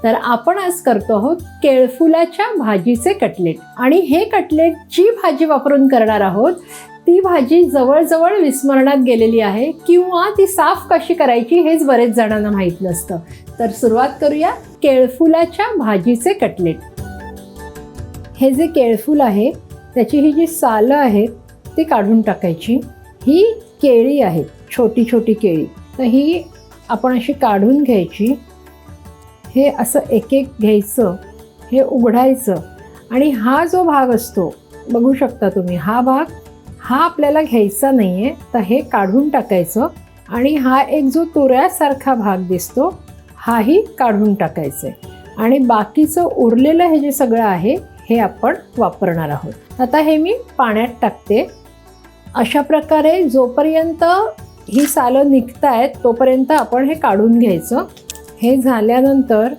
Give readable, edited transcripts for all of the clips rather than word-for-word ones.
तर आपण आज करतो आहोत केळफुलाच्या भाजीचे कटलेट. आणि हे कटलेट जी भाजी वापरून करणार आहोत ती भाजी जवळजवळ विस्मरणात गेलेली आहे किंवा ती साफ कशी करायची हेच बरेच जणांना माहीत नसतं. तर सुरुवात करूया केळफुलाच्या भाजीचे कटलेट. हे जे केळफूल आहे त्याची ही जी सालं आहेत ती काढून टाकायची. ही केळी आहेत, छोटी छोटी केळी, तर ही आपण अशी काढून घ्यायची. हे असं एक एक घ्यायचं, हे उघडायचं आणि हा जो भाग असतो बघू शकता तुम्ही, हा भाग हा आपल्याला घ्यायचा नाही आहे, तर हे काढून टाकायचं. आणि हा एक जो तुऱ्यासारखा भाग दिसतो हाही काढून टाकायचं आहे. आणि बाकीचं उरलेलं हे जे सगळं आहे हे आपण वापरणार आहोत. आता हे मी पाण्यात टाकते. अशा प्रकारे जोपर्यंत ही सालं निघतायत तोपर्यंत आपण हे काढून घ्यायचं. हे झाल्यानंतर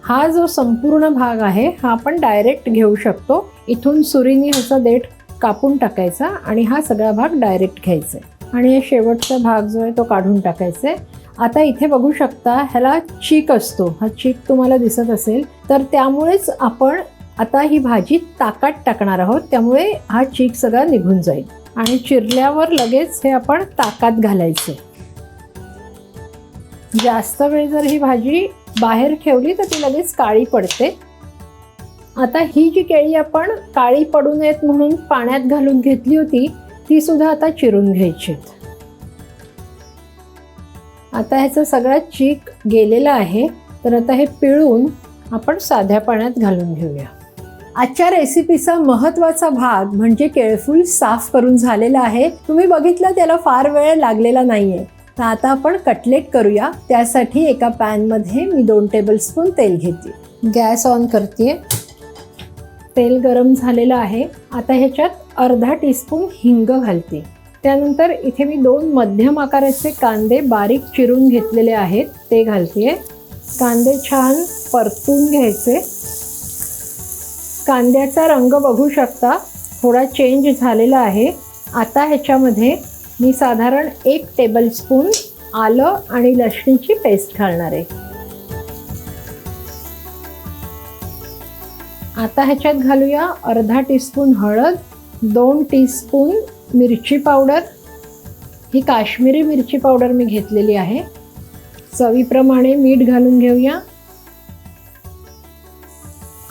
हा जो संपूर्ण भाग आहे हा आपण डायरेक्ट घेऊ शकतो. इथून सुरीने ह्याचा देठ कापून टाकायचा आणि हा सगळा भाग डायरेक्ट घ्यायचा आहे. आणि शेवटचा भाग जो आहे तो काढून टाकायचा आहे. आता इथे बघू शकता ह्याला चीक असतो, हा चीक तुम्हाला दिसत असेल, तर त्यामुळेच आपण आता ही भाजी ताकात टाकणार आहोत, त्यामुळे हा चीक सगळा निघून जाईल. आणि चिरल्यावर लगेच हे आपण ताकात घालायचे. जास्त वेळ जर ही भाजी बाहेर ठेवली तर ती लगेच काळी पडते. आता ही जी केळी आपण काळी पडू नयेत म्हणून पाण्यात घालून घेतली होती ती सुद्धा आता चिरून घ्यायची. आता ह्याचा सगळा चीक गेलेला आहे, तर आता हे पिळून आपण साध्या पाण्यात घालून घेऊया. आजच्या रेसिपीचा महत्त्वाचा भाग म्हणजे केळफूल साफ करून झालेला आहे. तुम्ही बघितलं त्याला फार वेळ लागलेला नाहीये. तर आता आपण कटलेट करूया. त्यासाठी एका पॅनमध्ये मी 2 टेबलस्पून तेल घेते. गॅस ऑन करते. तेल गरम झालेलं आहे. आता ह्याच्यात अर्धा टीस्पून हिंग घालते. त्यानंतर इथे मी 2 मध्यम आकाराचे कांदे बारीक चिरून घेतलेले आहेत ते घालते. कांदे छान परतून घ्यायचे. कांद्याचा रंग बघू शकता थोडा चेंज झालेला आहे. आता ह्याच्यामध्ये मी साधारण 1 टेबलस्पून आलं आणि लसणीची पेस्ट घालणार आहे. आता ह्याच्यात घालूया अर्धा टीस्पून हळद, 2 टीस्पून मिरची पावडर. ही काश्मीरी मिरची पावडर मी घेतलेली आहे. चवीप्रमाणे मीठ घालून घेऊया.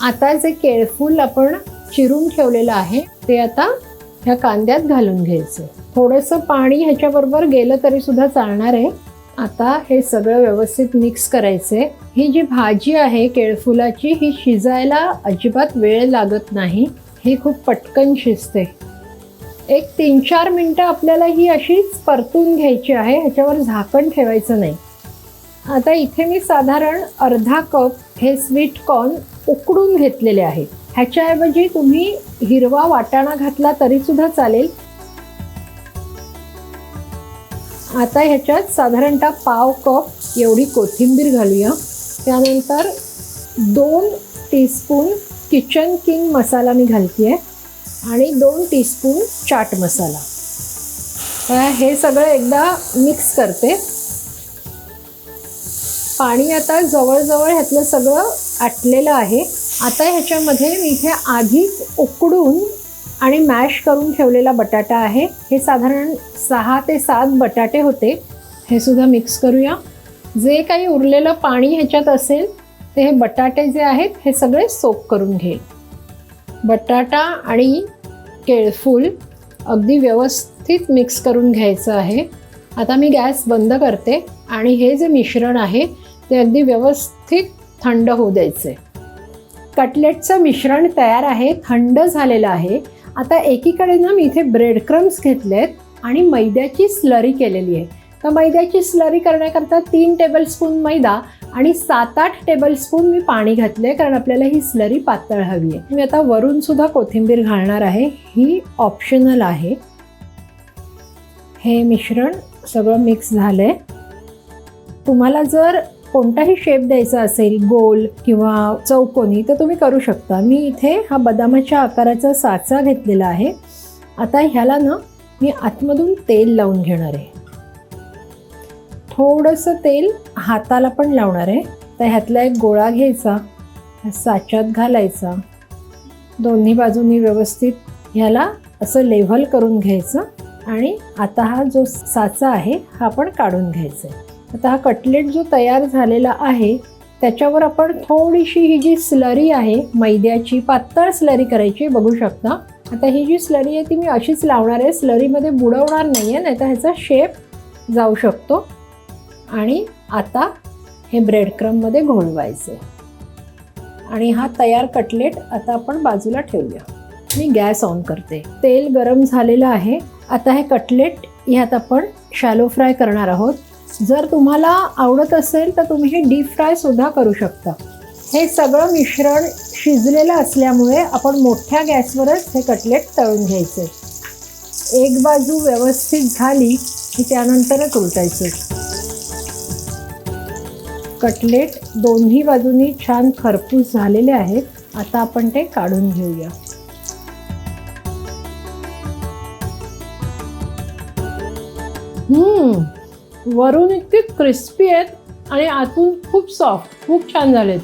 आता जे केळफूल आपण चिरून ठेवलेलं आहे ते आता ह्या कांद्यात घालून घ्यायचं. थोडंसं पाणी ह्याच्याबरोबर गेलं तरी सुद्धा चालणार आहे. आता हे सगळं व्यवस्थित मिक्स करायचे. ही जी भाजी आहे केळफुलाची ही शिजायला अजिबात वेळ लागत नाही. ही खूप पटकन शिजते. एक 3-4 मिनटं आपल्याला ही अशीच परतून घ्यायची आहे. ह्याच्यावर झाकण ठेवायचं नाही. आता इथे मी साधारण अर्धा कप हे स्वीट कॉर्न उकडून घेतलेले आहेत. ह्याच्याऐवजी तुम्ही हिरवा वाटाणा घातला तरी सुद्धा चालेल. आता ह्याच्यात साधारणतः पाव कप एवढी कोथिंबीर घालूया. त्यानंतर 2 टीस्पून किचन किंग मसाला मी घालते आहे आणि 2 टीस्पून चाट मसाला. हे सगळं एकदा मिक्स करते. पाणी आता जवळजवळ ह्यातलं सगळं आटलेलं आहे. आता ह्याच्यामध्ये मी इथे आधीच उकडून आणि मॅश करून ठेवलेला बटाटा आहे. हे साधारण 6 ते 7 बटाटे होते. हे सुद्धा मिक्स करूया. जे काही उरलेलं पाणी ह्याच्यात असेल ते हे बटाटे जे आहेत हे सगळे सोक करून घेईल. बटाटा आणि केळफूल अगदी व्यवस्थित मिक्स करून घ्यायचं आहे. आता मी गॅस बंद करते आणि हे जे मिश्रण आहे ते अगदी व्यवस्थित थंड होऊ द्यायचे. कटलेटचं मिश्रण तयार आहे, थंड झालेलं आहे. आता एकीकडे ना मी इथे ब्रेड क्रम्स घेतलेत आणि मैद्याची स्लरी केलेली आहे. तर मैद्याची स्लरी करण्याकरता 3 टेबलस्पून मैदा आणि 7-8 टेबलस्पून मी पाणी घातले, कारण आपल्याला ही स्लरी पातळ हवी आहे. मी आता वरून सुद्धा कोथिंबीर घालणार आहे. ही ऑप्शनल आहे. हे मिश्रण सगळं मिक्स झालंय. तुम्हाला जर कोणताही शेप द्यायचा असेल, गोल किंवा चौकोनी, तर तुम्ही करू शकता. मी इथे हा बदामाच्या आकाराचा साचा घेतलेला आहे. आता ह्याला ना मी आतमधून तेल लावून घेणार आहे. थोडंसं तेल हाताला पण लावणार आहे तर ह्यातला एक गोळा घ्यायचा, साच्यात घालायचा, दोन्ही बाजूंनी व्यवस्थित ह्याला असं लेव्हल करून घ्यायचं आणि आता हा जो साचा आहे हा आपण काढून घ्यायचा आहे. आता हा कटलेट जो तयार झालेला आहे त्याच्यावर आपण थोडीशी ही जी स्लरी आहे मैद्याची पातळ स्लरी करायची, बघू शकता. आता ही जी स्लरी आहे ती मी अशीच लावणार आहे, स्लरीमध्ये बुडवणार नाही आहे, नाही तर ह्याचा शेप जाऊ शकतो. आणि आता हे ब्रेड क्रम्बमध्ये घोळवायचे आणि हा तयार कटलेट आता आपण बाजूला ठेवूया. मी गॅस ऑन करते. तेल गरम झालेलं आहे. आता हे कटलेट ह्यात आपण शॅलो फ्राय करणार आहोत. जर तुम्हाला आवडत असेल तर तुम्ही हे डीप फ्रायसुद्धा करू शकता. हे सगळं मिश्रण शिजलेलं असल्यामुळे आपण मोठ्या गॅसवरच हे कटलेट तळून घ्यायचे. एक बाजू व्यवस्थित झाली की त्यानंतरच उलटायचे. कटलेट दोन्ही बाजूनी छान खरपूस झालेले आहेत. आता आपण ते काढून घेऊया. वरून इतके क्रिस्पी आहेत आणि आतून खूप सॉफ्ट, खूप छान झालेत.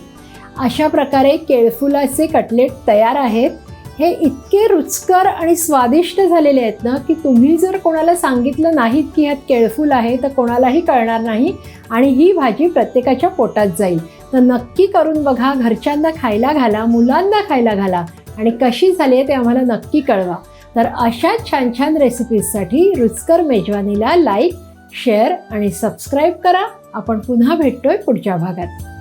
अशा प्रकारे केळफुलाचे कटलेट तयार आहेत. हे इतके रुचकर आणि स्वादिष्ट झालेले आहेत ना की तुम्ही जर कोणाला सांगितलं नाहीत की ह्यात केळफूल आहे तर कोणालाही कळणार नाही आणि ही भाजी प्रत्येकाच्या पोटात जाईल. तर नक्की करून बघा, घरच्यांना खायला घाला, मुलांना खायला घाला आणि कशी झाली आहे ते आम्हाला नक्की कळवा. तर अशा छान छान रेसिपीजसाठी रुचकर मेजवानीला लाईक, शेअर आणि सबस्क्राईब करा. आपण पुन्हा भेटतोय पुढच्या भागात.